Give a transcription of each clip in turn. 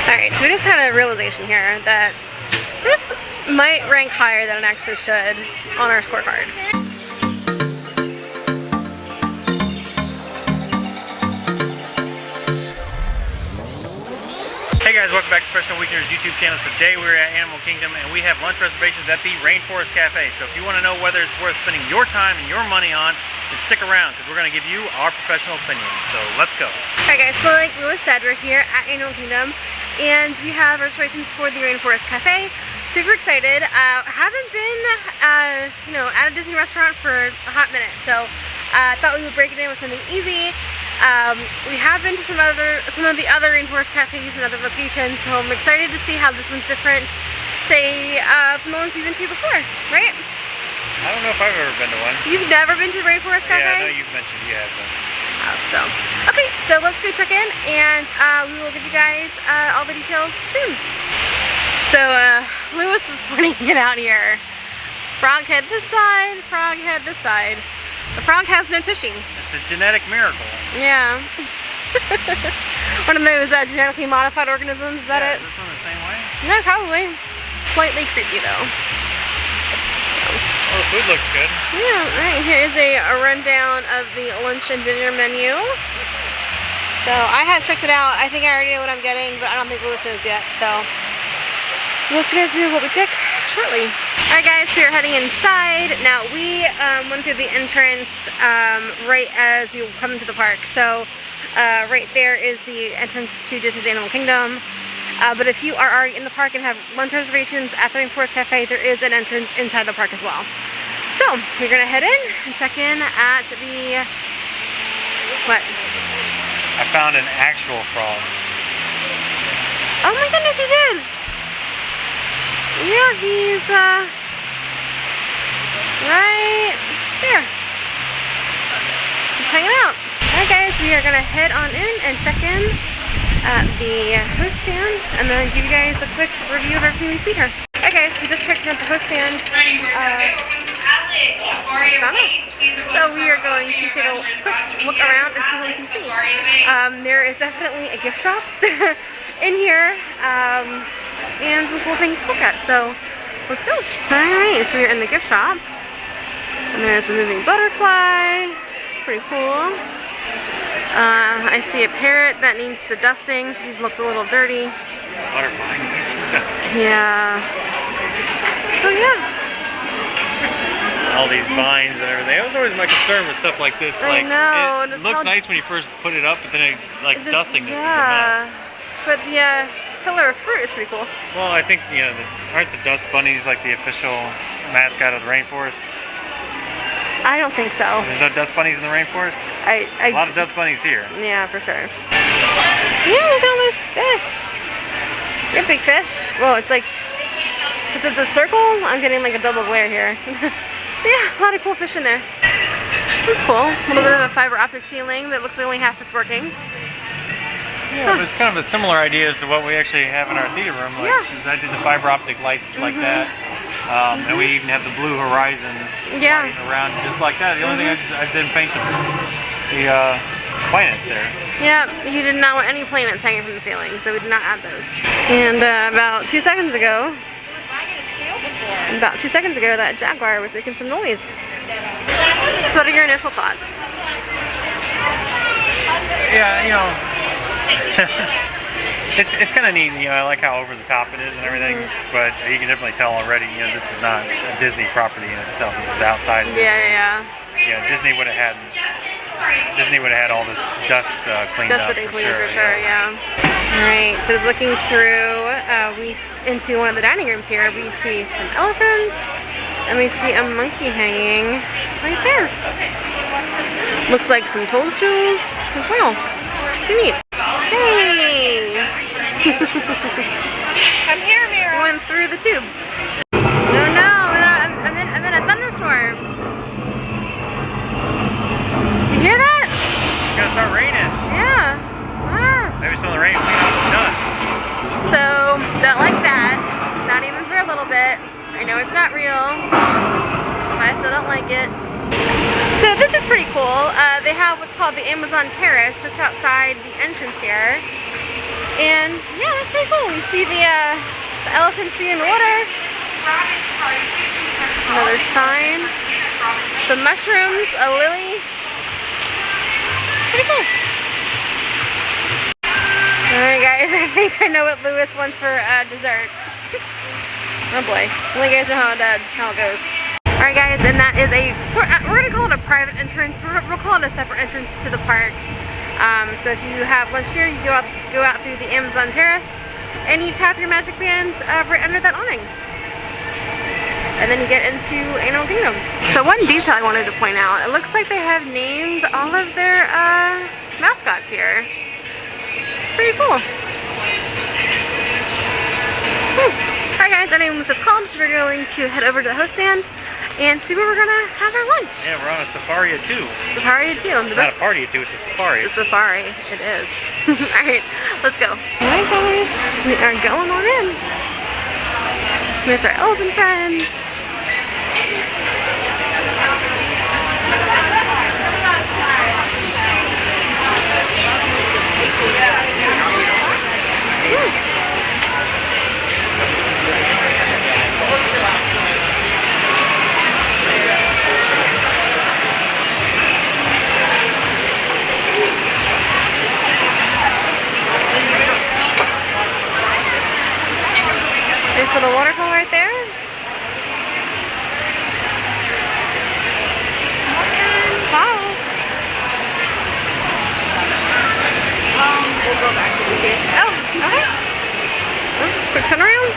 Alright, so we just had a realization here that this might rank higher than it actually should on our scorecard. Hey guys, welcome back to Professional Weekenders YouTube channel. Today we're at Animal Kingdom and we have lunch reservations at the Rainforest Cafe. So if you want to know whether it's worth spending your time and your money on, then stick around because we're going to give you our professional opinion. So let's go. Alright guys, so like Lewis said, we're here at Animal Kingdom and we have reservations for the Rainforest Cafe. Super excited. Haven't been, at a Disney restaurant for a hot minute, so I thought we would break it in with something easy. We have been to some of the other Rainforest Cafes and other locations, so I'm excited to see how this one's different, say, from the ones we've been to before, right? I don't know if I've ever been to one. You've never been to the Rainforest Cafe? Yeah, I know you've mentioned you have, but... Okay, so let's go check in, and we will give you guys all the details soon. So, Lewis is pointing it out here. Frog head this side, frog head this side. The frog has no tushing. It's a genetic miracle. Yeah. One of those genetically modified organisms, is that it? Is this one the same way? No, probably. Slightly creepy though. Oh, the food looks good. Yeah, alright, here is a rundown of the lunch and dinner menu. So, I have checked it out. I think I already know what I'm getting, but I don't think Lewis knows yet, so we'll let you guys do what we pick shortly. Alright guys, so we're heading inside. Now we went through the entrance right as you come into the park. So right there is the entrance to Disney's Animal Kingdom. But if you are already in the park and have lunch reservations at the Rainforest Cafe, there is an entrance inside the park as well. So we're gonna head in and check in at the, what? I found an actual frog. Oh my goodness, you did! Yeah, he's right there. He's hanging out. Alright guys, we are gonna head on in and check in at the host stand and then give you guys a quick review of everything we see here. Alright guys, we just checked in at the host stand. So we are going to take a quick look around and see what we can see. There is definitely a gift shop in here. And some cool things to look at, so let's go. Alright, so we're in the gift shop and there's a moving butterfly. It's pretty cool. I see a parrot that needs to dusting. He looks a little dirty. Butterfly needs some dusting. Yeah. So yeah. All these vines and everything. That was always my concern with stuff like this. I know. It looks nice when you first put it up, but then dusting this is a mess. But yeah. Pillar of fruit is pretty cool. Well, I think, aren't the dust bunnies like the official mascot of the rainforest? I don't think so. There's no dust bunnies in the rainforest? A lot of dust bunnies here. Yeah, for sure. Yeah, look at all those fish. You have big fish. Well, it's like, because it's a circle, I'm getting like a double glare here. Yeah, a lot of cool fish in there. That's cool. A little bit of a fiber optic ceiling that looks like only half it's working. Yeah, but it's kind of a similar idea as to what we actually have in our theater room. Like, I did the fiber optic lights like that. And we even have the blue horizon lighting around just like that. The only thing I didn't paint the planets there. Yeah, you did not want any planets hanging from the ceiling, so we did not add those. And about 2 seconds ago, that jaguar was making some noise. So what are your initial thoughts? Yeah, it's kind of neat, I like how over the top it is and everything, but you can definitely tell already, this is not a Disney property in itself. This is outside of Disney. Yeah, Disney would have had all this dust cleaned up for sure. Yeah. Alright, so just looking through into one of the dining rooms here, we see some elephants, and we see a monkey hanging right there. Looks like some toadstools as well. Pretty neat. Hey! I'm here, Mira. Went through the tube. No, I'm in a thunderstorm. You hear that? It's gonna start raining. Yeah. Maybe some of the rain will clean out the dust. So, don't like that. Not even for a little bit. I know it's not real, but I still don't like it. So this is pretty cool. They have what's called the Amazon Terrace just outside the entrance here. And yeah, that's pretty cool. You see the elephants being in the water. Another sign. Some mushrooms, a lily. Pretty cool. Alright guys, I think I know what Lewis wants for dessert. Oh boy. Well, you guys know how it goes. Alright guys, and that is we're going to call it a private entrance. We'll call it a separate entrance to the park. So if you have lunch here, you go out through the Amazon Terrace, and you tap your magic band right under that awning. And then you get into Animal Kingdom. So one detail I wanted to point out, it looks like they have named all of their mascots here. It's pretty cool. Alright guys, our name was just called, so we're going to head over to the host stand and see where we're gonna have our lunch. Yeah, we're on a safari at 2. Safari at 2. It's not a party at 2, it's a safari. It's a safari. It is. Alright, let's go. Alright guys, we are going on in. Here's our elephant friends. Nice little waterfall right there. Wow. We'll go back to the gate. Oh, okay. Quick turnaround.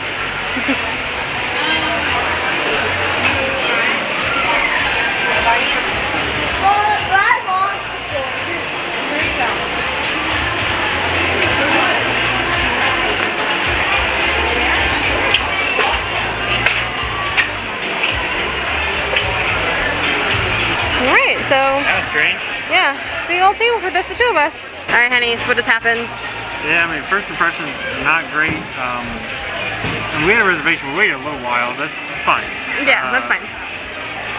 Alright, so That was strange. yeah, big old table for just the two of us. Alright, honey, so what just happened? Yeah, I mean, first impression, not great. We had a reservation, we waited a little while. That's fine. Yeah, that's fine.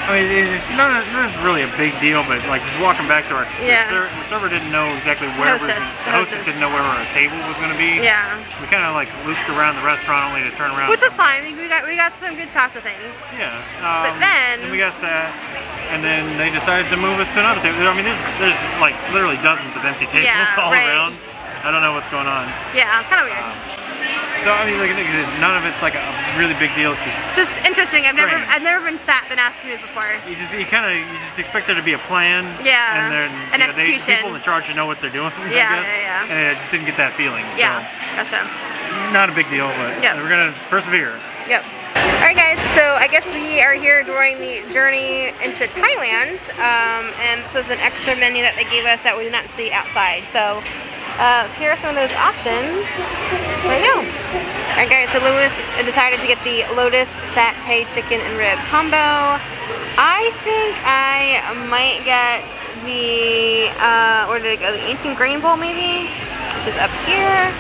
I mean, it's not really a big deal, but like just walking back to our the server didn't know exactly where The hostess didn't know where our table was going to be. Yeah. We kind of like looped around the restaurant only to turn around. Which was fine. We got some good shots of things. Yeah. But then we got sat, and then they decided to move us to another table. I mean, there's like literally dozens of empty tables all around. I don't know what's going on. Yeah, kind of weird. So I mean, like, none of it's like a really big deal. It's just interesting. I've strange. never been asked to do this before. You just expect there to be a plan. Yeah. And then an execution. the people in charge should know what they're doing. Yeah, I guess. yeah. And I just didn't get that feeling. Yeah. So, Gotcha. not a big deal, but we're gonna persevere. Yep. Alright guys, so I guess we are here during the journey into Thailand, and this was an extra menu that they gave us that we did not see outside. So here are some of those options right now. Alright guys, so Lewis decided to get the Lotus Satay Chicken and Rib Combo. I think I might get the, where did it go? The Ancient Grain Bowl maybe? Which is up here.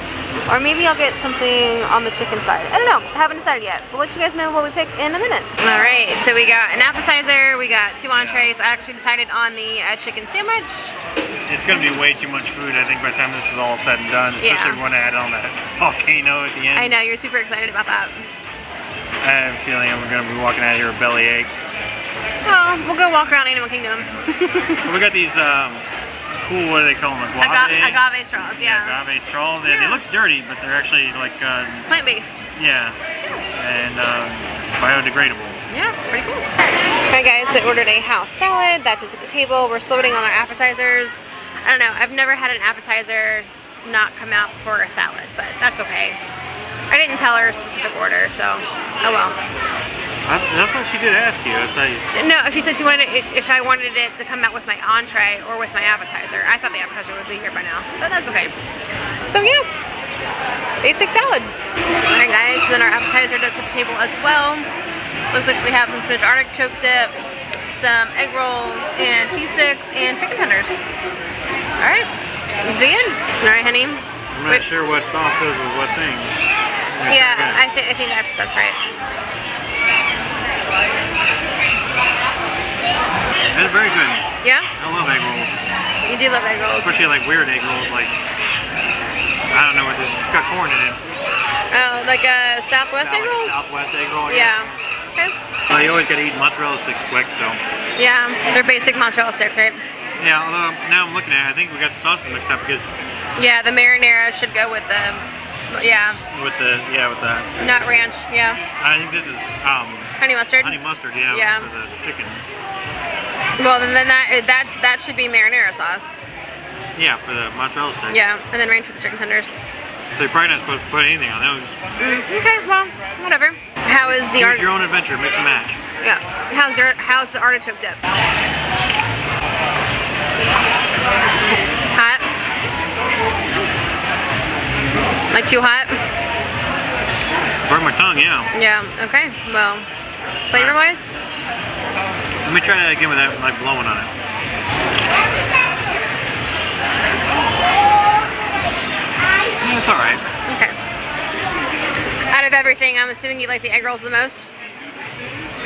Or maybe I'll get something on the chicken side. I don't know. I haven't decided yet. We'll let you guys know what we pick in a minute. Alright, so we got an appetizer, we got 2 entrees. I actually decided on the chicken sandwich. It's going to be way too much food, I think, by the time this is all said and done. Especially when I add on that volcano at the end. I know, you're super excited about that. I have a feeling we're going to be walking out of here with belly aches. Oh, we'll go walk around Animal Kingdom. We got these cool, what do they call them? Agave straws, yeah. Agave straws. Yeah, they look dirty, but they're actually like plant-based. Yeah, and biodegradable. Yeah, pretty cool. Alright guys, so I ordered a house salad. That just at the table. We're still waiting on our appetizers. I don't know, I've never had an appetizer not come out for a salad, but that's okay. I didn't tell her a specific order, so oh well. I thought she did ask you. I thought you... No, she said she wanted it, if I wanted it to come out with my entree or with my appetizer. I thought the appetizer would be here by now, but that's okay. So yeah, basic salad. Alright guys, so then our appetizer does hit the table as well. Looks like we have some spinach artichoke dip, some egg rolls, and cheese sticks, and chicken tenders. Alright, let's dig in. Alright, honey. I'm not sure what sauce goes with what thing. Yeah, I think that's right. It's very good. Yeah? I love egg rolls. You do love egg rolls. Especially like weird egg rolls, like I don't know what it is. It's got corn in it. Oh, like a Southwest egg roll? Like a Southwest egg roll, Yeah. Okay. Well, you always gotta eat mozzarella sticks quick, so. Yeah, they're basic mozzarella sticks, right? Yeah, although now I'm looking at it, I think we got the sauces mixed up because. Yeah, the marinara should go with the, yeah. With the Nut ranch, yeah. I think this is honey mustard. Honey mustard, yeah. Yeah. For the chicken. Well, then that should be marinara sauce. Yeah, for the mozzarella sticks. Yeah, and then ranch for the chicken tenders. So you're probably not supposed to put anything on those. Okay, well, whatever. How is the Choose your own adventure, mix and match. Yeah. How's the artichoke dip? Hot? Like too hot? Burn my tongue, yeah. Yeah. Okay. Well, flavor wise? Let me try that again with that like blowing on it. Yeah, it's alright. Okay. Out of everything, I'm assuming you like the egg rolls the most?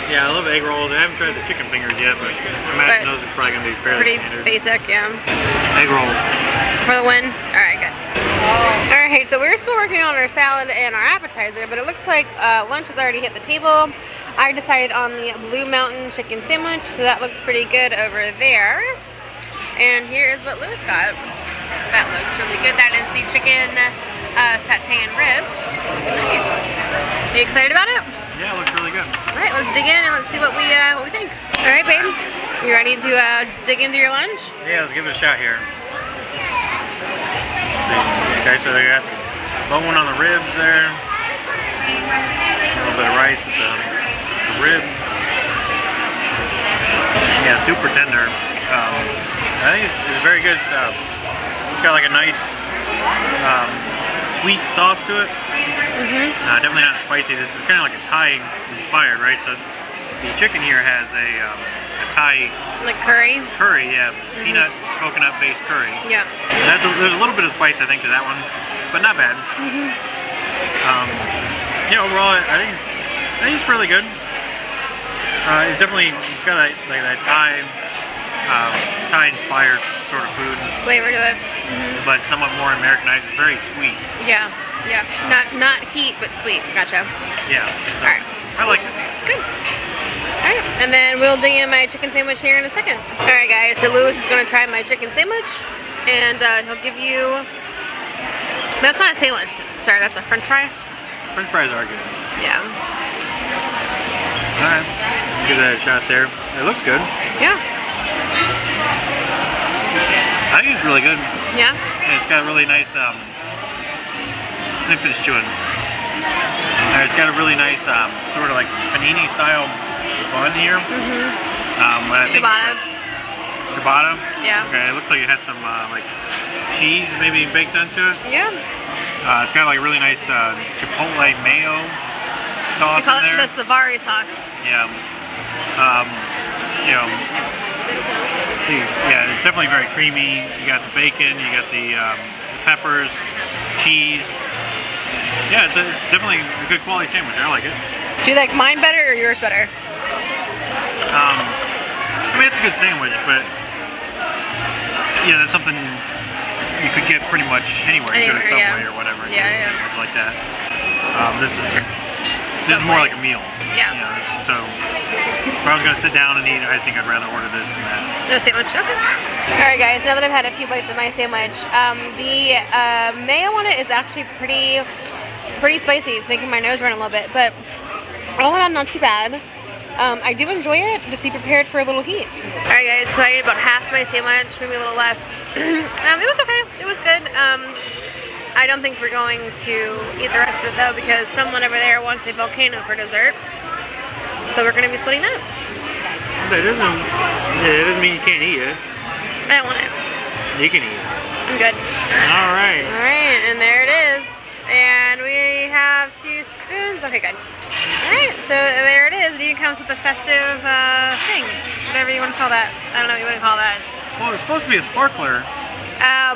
Yeah, I love egg rolls. I haven't tried the chicken fingers yet, but I imagine those are probably going to be fairly standard. Basic, yeah. Egg rolls. For the win? Alright, good. Alright, so we're still working on our salad and our appetizer, but it looks like lunch has already hit the table. I decided on the Blue Mountain chicken sandwich, so that looks pretty good over there. And here is what Louis got. That looks really good. That is the chicken satay and ribs. Nice. Are you excited about it? Yeah, it looks really good. Alright, let's dig in and let's see what we think. Alright, babe. You ready to dig into your lunch? Yeah, let's give it a shot here. Let's see. Okay, so they got bone on the ribs there. A little bit of rice with the rib. Yeah, super tender. I think it's very good. It's got like a nice sweet sauce to it. Definitely not spicy. This is kind of like a Thai inspired, right? So the chicken here has a Thai like curry. Curry, yeah, peanut coconut based curry. Yeah. There's a little bit of spice I think to that one, but not bad. Yeah, overall I think it's really good. It's got that Thai inspired sort of food flavor to it, but somewhat more Americanized. It's very sweet. Yeah, yeah. Not heat, but sweet. Gotcha. Yeah. So all right. I like it. Good. All right, and then we'll dig in my chicken sandwich here in a second. All right, guys. So Louis is going to try my chicken sandwich, and he'll give you. That's not a sandwich. Sorry, that's a French fry. French fries are good. Yeah. All right. Give that a shot there. It looks good. Yeah. I think it's really good. Yeah? And it's got a really nice, let me finish chewing. It's got a really nice sort of like panini style bun here. Ciabatta. Ciabatta? Yeah. Okay, it looks like it has some like cheese maybe baked into it. Yeah. It's got like a really nice chipotle mayo sauce We call in there. it the Savory sauce. Yeah. You know, yeah, it's definitely very creamy. You got the bacon, you got the peppers, cheese. Yeah, it's definitely a good quality sandwich. I like it. Do you like mine better or yours better? I mean, it's a good sandwich, but yeah, that's something you could get pretty much anywhere. You go to Subway or whatever. Yeah, yeah. Sandwich like that. This is more like a meal. Yeah. You know, so if I was gonna sit down and eat, I think I'd rather order this than that. No sandwich. Okay. All right, guys. Now that I've had a few bites of my sandwich, the mayo on it is actually pretty spicy. It's making my nose run a little bit, but all in all, not too bad. I do enjoy it. Just be prepared for a little heat. All right, guys. So I ate about half my sandwich, maybe a little less. It was okay. It was good. I don't think we're going to eat the rest of it though, because someone over there wants a volcano for dessert. So we're going to be splitting that. But it doesn't mean you can't eat it. I don't want it. You can eat it. I'm good. All right. All right, and there it is. And we have 2 spoons. Okay, good. All right, so there it is. It even comes with a festive thing, whatever you want to call that. I don't know what you want to call that. Well, it's supposed to be a sparkler.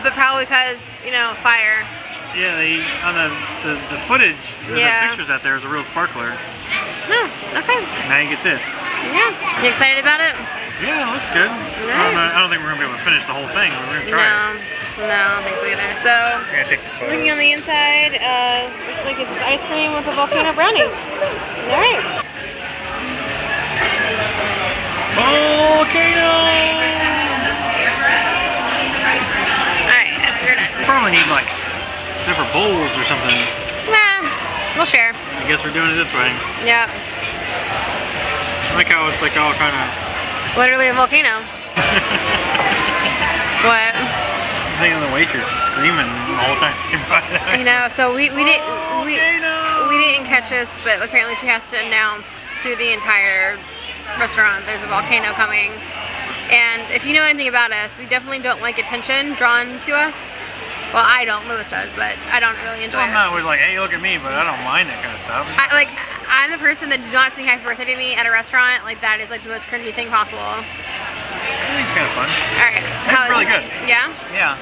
But probably because, you know, fire. Yeah, on the footage, the pictures out there is a real sparkler. Oh, okay. Now you get this. Yeah. You excited about it? Yeah, it looks good. Right. I don't think we're going to be able to finish the whole thing, but we're going to try it. No, I don't think so either. So, We're gonna take some photos. looking on the inside, looks like it's ice cream with a volcano brownie. All right. Volcano! All right, that's weird. We probably need like separate bowls or something. Nah, we'll share. I guess we're doing it this way. Yeah. I like how it's like all kind of. Literally a volcano. What? Seeing the waitress screaming the whole time. I know. So we didn't catch this, but apparently she has to announce through the entire restaurant there's a volcano coming. And if you know anything about us, we definitely don't like attention drawn to us. Well, I don't. Lewis does, but I don't really enjoy I'm not always like, hey, look at me, but I don't mind that kind of stuff. I'm the person that do not sing happy birthday to me at a restaurant. Like, that is like the most cringy thing possible. I think it's kind of fun. All right. It's really good. Yeah? Yeah.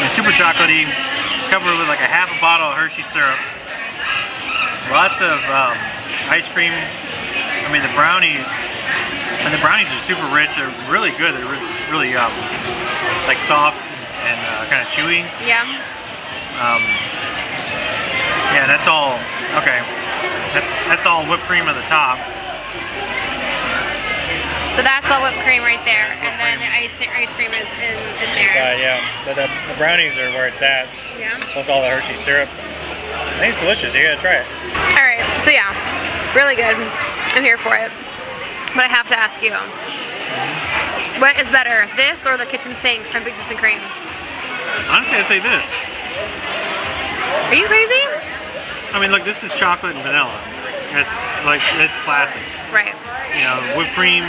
It's super chocolatey. It's covered with like a half a bottle of Hershey syrup. Lots of ice cream. I mean, the brownies are super rich. They're really good. They're really like soft and kind of chewy. Yeah. Yeah, that's all. Okay, that's all whipped cream at the top. So that's all whipped cream right there, and then the ice cream is in there. Yeah, but the brownies are where it's at. Yeah. Plus all the Hershey syrup. I think it's delicious. You gotta try it. All right. So yeah, really good. I'm here for it. But I have to ask you, what is better, this or the kitchen sink from Big Juice and Cream? Honestly, I say this. Are you crazy? I mean, look, this is chocolate and vanilla. It's classic. Right. You know, whipped cream,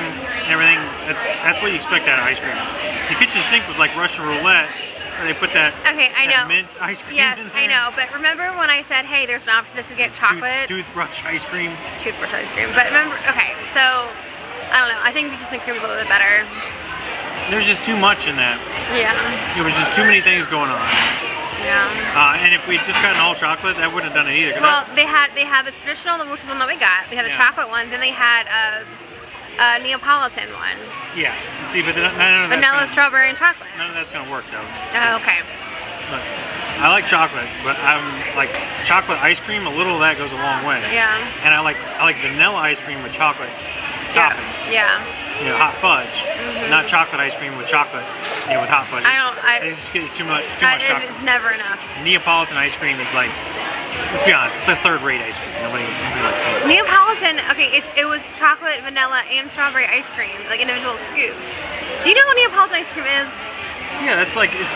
everything. That's what you expect out of ice cream. The kitchen sink was like Russian roulette, where they put that. Okay, I know. Mint ice cream. Yes, in there. I know. But remember when I said, hey, there's an option just to get chocolate? Toothbrush ice cream. Toothbrush ice cream. But remember, okay, so I don't know. I think Big Juice and Cream is a little bit better. There's just too much in that. Yeah. There was just too many things going on. Yeah. And if we just got an all chocolate, that wouldn't have done it either. Well, they had the traditional, which is the one that we got. They had the chocolate one. Then they had a Neapolitan one. Yeah. See, but none of that's Vanilla, strawberry, and chocolate. None of that's gonna work though. Oh, okay. Look, I like chocolate, but I'm like chocolate ice cream. A little of that goes a long way. Yeah. And I like vanilla ice cream with chocolate topping. Yeah. You know, hot fudge, not chocolate ice cream with chocolate. You know, with hot fudge. It just gets too much chocolate. It's never enough. Neapolitan ice cream is like, let's be honest, it's a third-rate ice cream. Nobody likes it. Neapolitan, okay, it was chocolate, vanilla, and strawberry ice cream, like individual scoops. Do you know what Neapolitan ice cream is? Yeah, that's like it's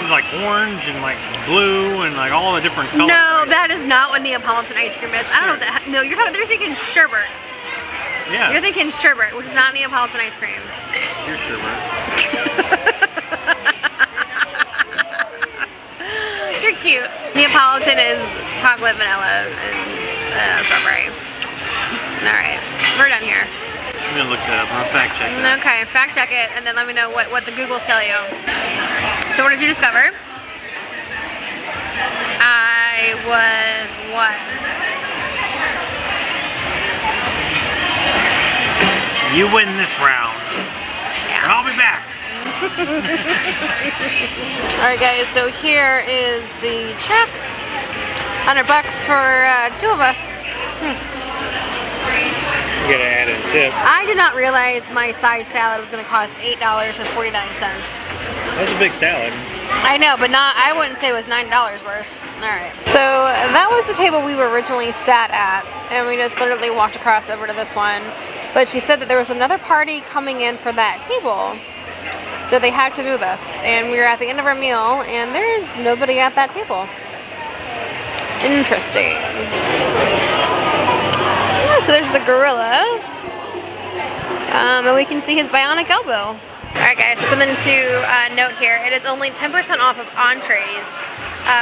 like orange and like blue and like all the different colors. No, that is not what Neapolitan ice cream is. I don't know what that. No, they're thinking sherbet. Yeah. You're thinking sherbet, which is not Neapolitan ice cream. You're sherbet. You're cute. Neapolitan is chocolate, vanilla, and strawberry. All right, we're done here. I'm gonna look that up. I'll fact check it. Okay, fact check it, and then let me know what the Googles tell you. So what did you discover? I was what? You win this round. Yeah. And I'll be back. Alright guys, so here is the check. $100 for two of us. You gotta add in a tip. I did not realize my side salad was going to cost $8.49. That's a big salad. I know, but I wouldn't say it was $9 worth. Alright. So that was the table we were originally sat at, and we just literally walked across over to this one. But she said that there was another party coming in for that table, so they had to move us. And we were at the end of our meal, and there's nobody at that table. Interesting. Yeah, so there's the gorilla, and we can see his bionic elbow. Alright guys, so something to note here. It is only 10% off of entrees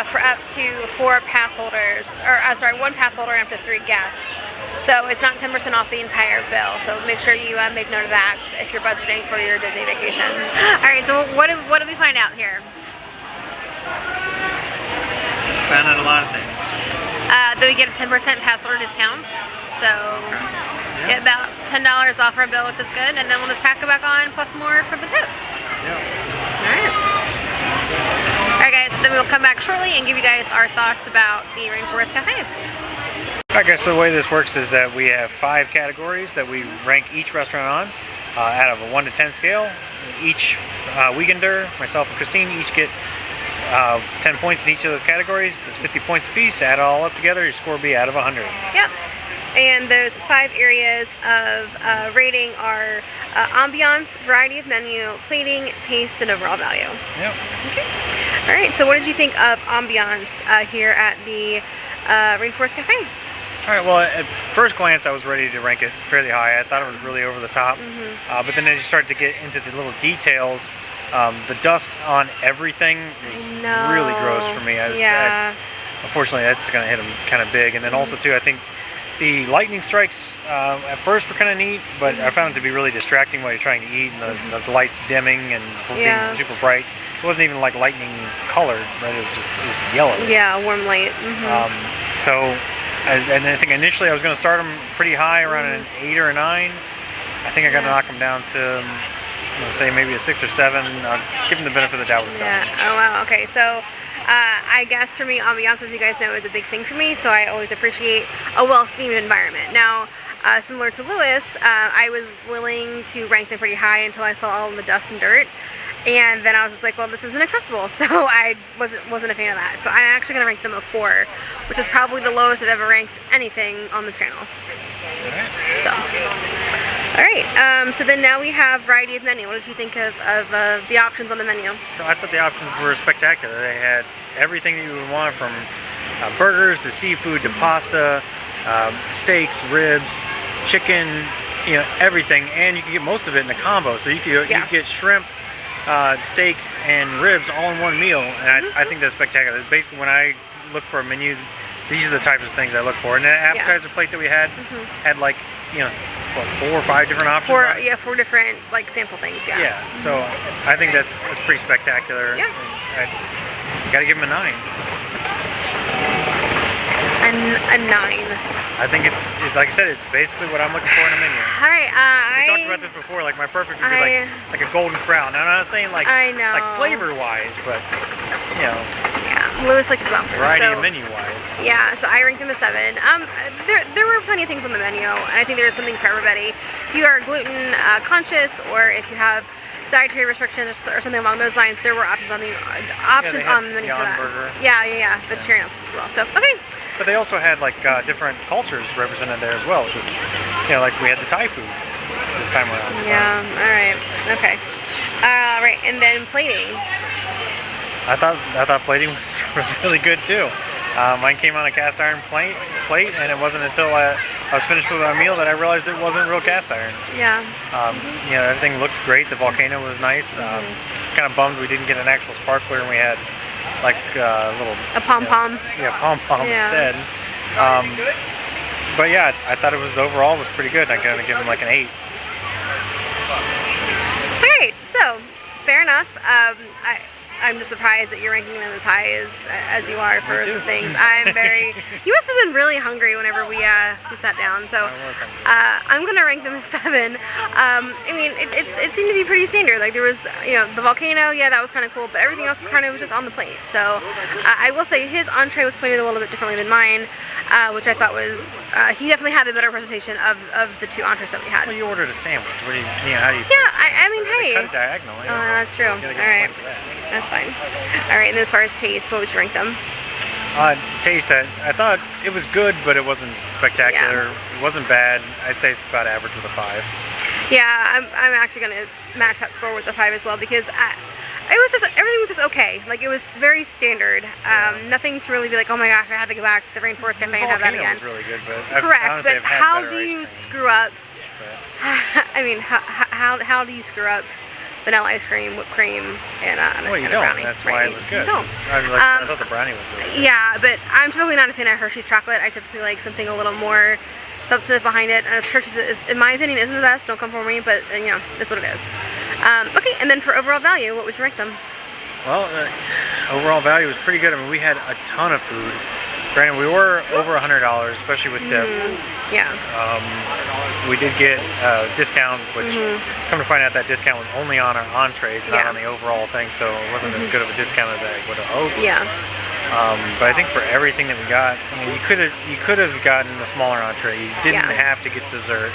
for up to 4 pass holders, or one pass holder and up to 3 guests. So it's not 10% off the entire bill. So make sure you make note of that if you're budgeting for your Disney vacation. All right, so what did we find out here? Found out a lot of things. That we get a 10% pass holder discount. So get about $10 off our bill, which is good, and then we'll just tack it back on plus more for the tip. Yeah. Alright guys, so then we'll come back shortly and give you guys our thoughts about the Rainforest Cafe. Alright guys, so the way this works is that we have 5 categories that we rank each restaurant on out of a 1 to 10 scale. Each weekender, myself and Christine, each get 10 points in each of those categories. It's 50 points apiece. Add it all up together, your score will be out of 100. Yep. And those 5 areas of rating are ambiance, variety of menu, plating, taste, and overall value. Yep. Okay. All right. So, what did you think of ambiance here at the Rainforest Cafe? All right. Well, at first glance, I was ready to rank it fairly high. I thought it was really over the top. But then as you start to get into the little details, the dust on everything was really gross for me. Unfortunately, that's going to hit them kind of big. And then also too, I think the lightning strikes at first were kind of neat, but I found it to be really distracting while you're trying to eat, and the lights dimming and being super bright. It wasn't even like lightning colored, right? It was yellow. Yeah, warm light. And I think initially I was going to start them pretty high, around an 8 or a 9. I think I got to knock them down to, let's say, maybe a 6 or 7. I'll give them the benefit of the doubt with 7. Yeah. Oh wow. Okay. So. I guess for me, ambiance, as you guys know, is a big thing for me, so I always appreciate a well-themed environment. Now, similar to Lewis, I was willing to rank them pretty high until I saw all of the dust and dirt, and then I was just like, well, this isn't acceptable, so I wasn't a fan of that. So I'm actually going to rank them a 4, which is probably the lowest I've ever ranked anything on this channel. So, alright, so then now we have variety of menu. What did you think of the options on the menu? So I thought the options were spectacular. They had everything that you would want, from burgers to seafood to pasta, steaks, ribs, chicken, everything, and you can get most of it in a combo. So you could get shrimp, steak, and ribs all in one meal, and I think that's spectacular. Basically, when I look for a menu, these are the types of things I look for. And the appetizer plate that we had had like, what, 4 or 5 different options? 4 different like sample things. Yeah. So I think that's pretty spectacular. Yeah. I gotta give them a 9. A 9. I think it's like I said, it's basically what I'm looking for in a menu. All right. We talked about this before. Like my perfect would be like a golden crown. Now, I'm not saying like flavor wise, but Yeah, Lewis likes his options. Variety of menu wise. Yeah, so I ranked them a 7. There were plenty of things on the menu, and I think there's something for everybody. If you are gluten conscious, or if you have dietary restrictions or something along those lines, there were options on the menu for that. Burger. Yeah, vegetarian options as well. So okay. But they also had like different cultures represented there as well. This, like we had the Thai food this time around. So. Yeah. All right. Okay. Right, and then plating. I thought plating was really good too. Mine came on a cast iron plate, and it wasn't until I was finished with my meal that I realized it wasn't real cast iron. Yeah. Everything looked great. The volcano was nice. Kind of bummed we didn't get an actual sparkler, and we had like a pom-pom. Pom-pom instead. But yeah, I thought it was overall was pretty good. I'm gonna give him like an 8. All right, so fair enough. I'm just surprised that you're ranking them as high as you are for the things. I'm very. You must have been really hungry whenever we sat down. So I'm gonna rank them as 7. I mean, it seemed to be pretty standard. Like there was, the volcano. Yeah, that was kind of cool, but everything else kind of was just on the plate. So I will say his entree was plated a little bit differently than mine, which I thought was he definitely had the better presentation of the 2 entrees that we had. Well, you ordered a sandwich. What do you? How do you? Yeah, I mean, hey. Cut it diagonal. That's true. All right. That's fine. All right, and as far as taste, what would you rank them? Taste, I thought it was good, but it wasn't spectacular. Yeah. It wasn't bad. I'd say it's about average with a 5. Yeah, I'm actually going to match that score with a 5 as well, because everything was just okay. Like it was very standard. Nothing to really be like, oh my gosh, I had to go back to the Rainforest Cafe and have that again. Was really good, but correct. But how do you screw up? I mean, how do you screw up vanilla ice cream, whipped cream, and a brownie? That's why it was good. No. I thought the brownie was really good. Yeah, but I'm typically not a fan of Hershey's chocolate. I typically like something a little more substantive behind it. And Hershey's, in my opinion, isn't the best. Don't come for me, but that's what it is. Okay, and then for overall value, what would you rank them? Well, overall value was pretty good. I mean, we had a ton of food. Granted, we were over $100, especially with tip. Yeah. We did get a discount, which come to find out that discount was only on our entrees, not on the overall thing, so it wasn't as good of a discount as I would have hoped. Yeah. But I think for everything that we got, you could have gotten a smaller entree. You didn't have to get dessert.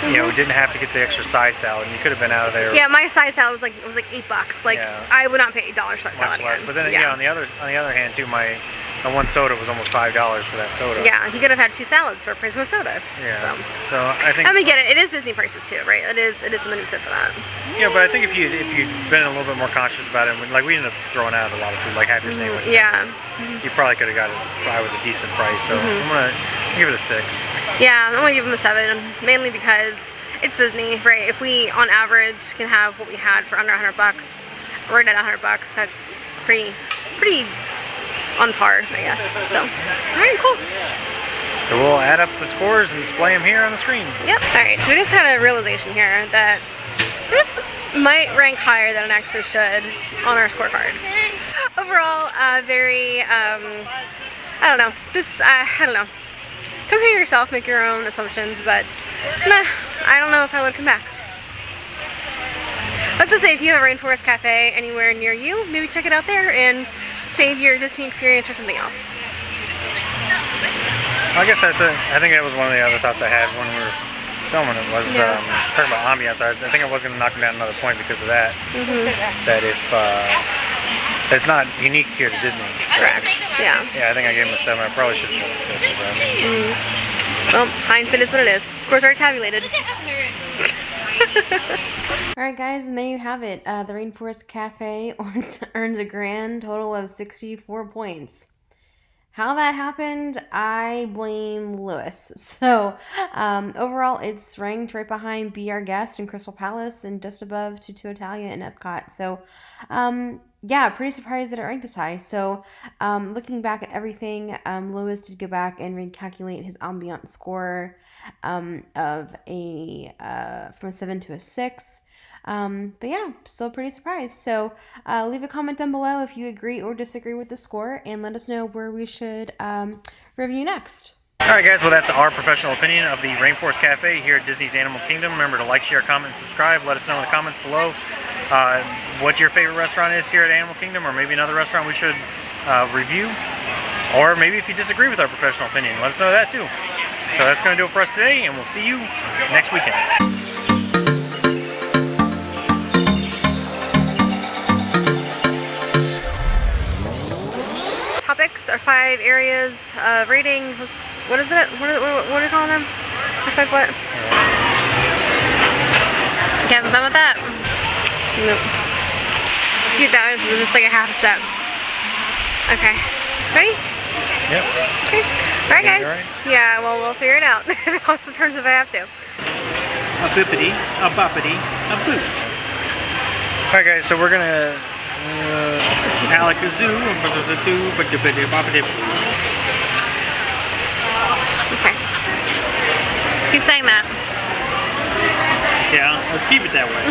You know, we didn't have to get the extra side salad, and you could have been out of there. Yeah, my side salad was like $8. Like I would not pay $8 for that salad less. again. But then on the other hand too, my one soda was almost $5 for that soda. Yeah, he could have had 2 salads for a price of a soda. Yeah. So I think. And we get it. It is Disney prices too, right? It is something to be said for that. Yeah, but I think if you'd been a little bit more conscious about it, like we ended up throwing out a lot of food, like half your sandwich. Yeah. You probably could have got it probably with a decent price. So I'm gonna give it a 6. Yeah, I'm gonna give him a 7, mainly because it's Disney, right? If we, on average, can have what we had for under $100, right at $100, that's pretty on par, I guess. So, all right, cool. So we'll add up the scores and display them here on the screen. Yep. All right. So we just had a realization here that this might rank higher than it actually should on our scorecard. Overall, very. I don't know. I don't know. Come here yourself, make your own assumptions, but meh, I don't know if I would come back. Let's just say if you have a Rainforest Cafe anywhere near you, maybe check it out there and save your Disney experience for something else. I guess I think that was one of the other thoughts I had when we were filming it was talking about Ambiance. I think I was going to knock him down another point because of that. That if it's not unique here to Disney. So, correct. Yeah. Yeah, I think I gave him a 7. I probably should have given a 6 of that. Well, hindsight is what it is. Scores are tabulated. Alright guys, and there you have it. The Rainforest Cafe earns a grand total of 64 points. How that happened, I blame Lewis. So, overall, it's ranked right behind Be Our Guest and Crystal Palace and just above Tutu Italia and Epcot. So, yeah, pretty surprised that it ranked this high. So, looking back at everything, Lewis did go back and recalculate his Ambiance score from a 7 to a 6. But yeah, still pretty surprised. So leave a comment down below if you agree or disagree with the score, and let us know where we should review next. Alright guys, well that's our professional opinion of the Rainforest Cafe here at Disney's Animal Kingdom. Remember to like, share, comment, and subscribe. Let us know in the comments below what your favorite restaurant is here at Animal Kingdom, or maybe another restaurant we should review. Or maybe if you disagree with our professional opinion, let us know that too. So that's going to do it for us today, and we'll see you next weekend. Topics are 5 areas of rating. What is it? What are you calling them? 5 what? You haven't done with that? Nope. Cute, that was just like a half a step. Okay. Ready? Yep. Okay. Alright guys. Right? Yeah, well we'll figure it out. Cross the terms if I have to. A bippity, a boppity, a boot. Alright guys, so we're gonna Alakazoo, boppity. Okay. Keep saying that. Yeah, let's keep it that way.